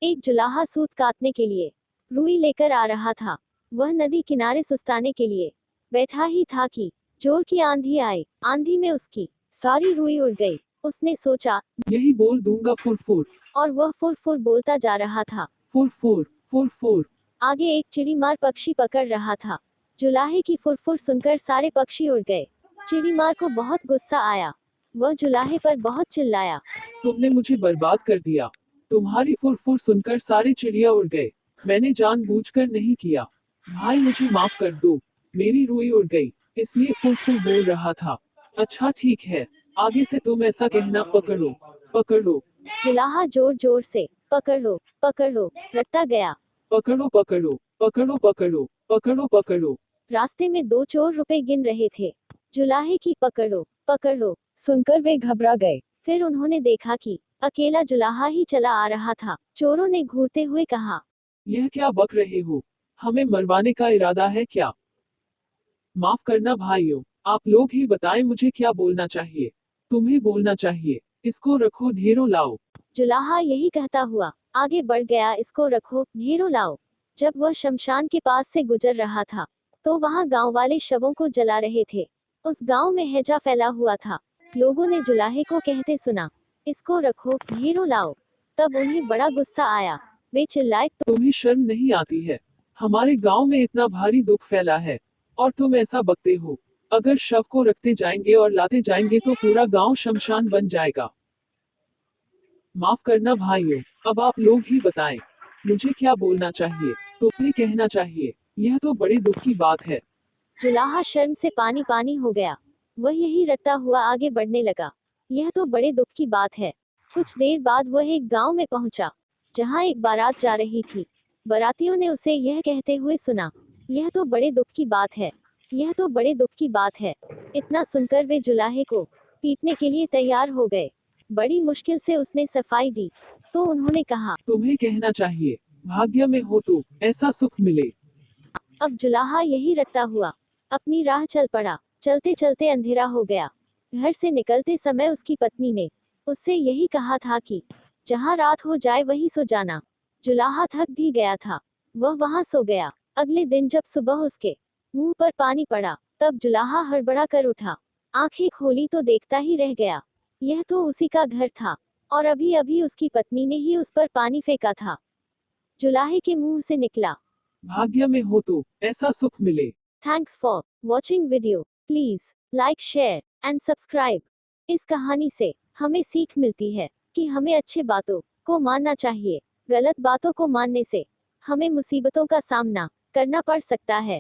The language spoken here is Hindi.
एक जुलाहा सूत काटने के लिए रुई लेकर आ रहा था। वह नदी किनारे सुस्ताने के लिए बैठा ही था कि जोर की आंधी आई। आंधी में उसकी सारी रुई उड़ गई। उसने सोचा, यही बोल दूंगा फुर फुर। और वह फुर फुर बोलता जा रहा था। फुर फुर फुर फुर। आगे एक चिड़ीमार पक्षी पकड़ रहा था। जुलाहे की फुरफुर सुनकर सारे पक्षी उड़ गए। चिड़ीमार को बहुत गुस्सा आया। वह जुलाहे पर बहुत चिल्लाया। तुमने मुझे बर्बाद कर दिया। तुम्हारी फुर फुर सुनकर सारे चिड़िया उड़ गए। मैंने जानबूझकर नहीं किया। भाई मुझे माफ कर दो। मेरी रुई उड़ गई, इसलिए फुर फुर बोल रहा था। अच्छा ठीक है, आगे से तुम ऐसा कहना। पकड़ो पकड़ो। जुलाहा जोर जोर से पकड़ लो रटता गया। पकड़ो पकड़ो पकड़ो पकड़ो पकड़ो पकड़ो। रास्ते में दो चोर रुपए गिन रहे थे। जुलाहे की पकड़ लो सुनकर वे घबरा गए। फिर उन्होंने देखा कि अकेला जुलाहा ही चला आ रहा था। चोरों ने घूरते हुए कहा, यह क्या बक रहे हो? हमें मरवाने का इरादा है क्या? माफ करना भाइयों, आप लोग ही बताएं मुझे क्या बोलना चाहिए। तुम्हें बोलना चाहिए, इसको रखो ढेरों लाओ। जुलाहा यही कहता हुआ आगे बढ़ गया। इसको रखो ढेरों लाओ। जब वह शमशान के पास से गुजर रहा था तो वहां गांव वाले शवों को जला रहे थे। उस गांव में हैजा फैला हुआ था। लोगों ने जुलाहे को कहते सुना, इसको रखो ढेरों लाओ। तब उन्हें बड़ा गुस्सा आया। वे चिल्लाए, तुम्हें शर्म नहीं आती है? हमारे गांव में इतना भारी दुख फैला है और तुम ऐसा बकते हो। अगर शव को रखते जाएंगे और लाते जाएंगे तो पूरा गांव शमशान बन जाएगा। माफ करना भाइयों, अब आप लोग ही बताएं मुझे क्या बोलना चाहिए, तुम्हें कहना चाहिए। यह तो बड़े दुख की बात है। जुलाहा शर्म से पानी पानी हो गया। वह यही रटता हुआ आगे बढ़ने लगा। यह तो बड़े दुख की बात है। कुछ देर बाद वह एक गांव में पहुंचा जहां एक बारात जा रही थी। बारातियों ने उसे यह कहते हुए सुना, यह तो बड़े दुख की बात है। यह तो बड़े दुख की बात है। इतना सुनकर वे जुलाहे को पीटने के लिए तैयार हो गए। बड़ी मुश्किल से उसने सफाई दी तो उन्होंने कहा, तुम्हें कहना चाहिए, भाग्य में हो तो ऐसा सुख मिले। अब जुलाहा यही रटता हुआ अपनी राह चल पड़ा। चलते चलते अंधेरा हो गया। घर से निकलते समय उसकी पत्नी ने उससे यही कहा था कि जहां रात हो जाए वहीं सो जाना। जुलाहा थक भी गया था। वह वहां सो गया। अगले दिन जब सुबह उसके मुंह पर पानी पड़ा तब जुलाहा हड़बड़ा कर उठा। आंखें खोली तो देखता ही रह गया। यह तो उसी का घर था और अभी अभी उसकी पत्नी ने ही उस पर पानी फेंका था। जुलाहे के मुंह से निकला, भाग्य में हो तो ऐसा सुख मिले। Thanks for watching video. Please like share and subscribe. इस कहानी से हमें सीख मिलती है कि हमें अच्छे बातों को मानना चाहिए। गलत बातों को मानने से हमें मुसीबतों का सामना करना पड़ सकता है।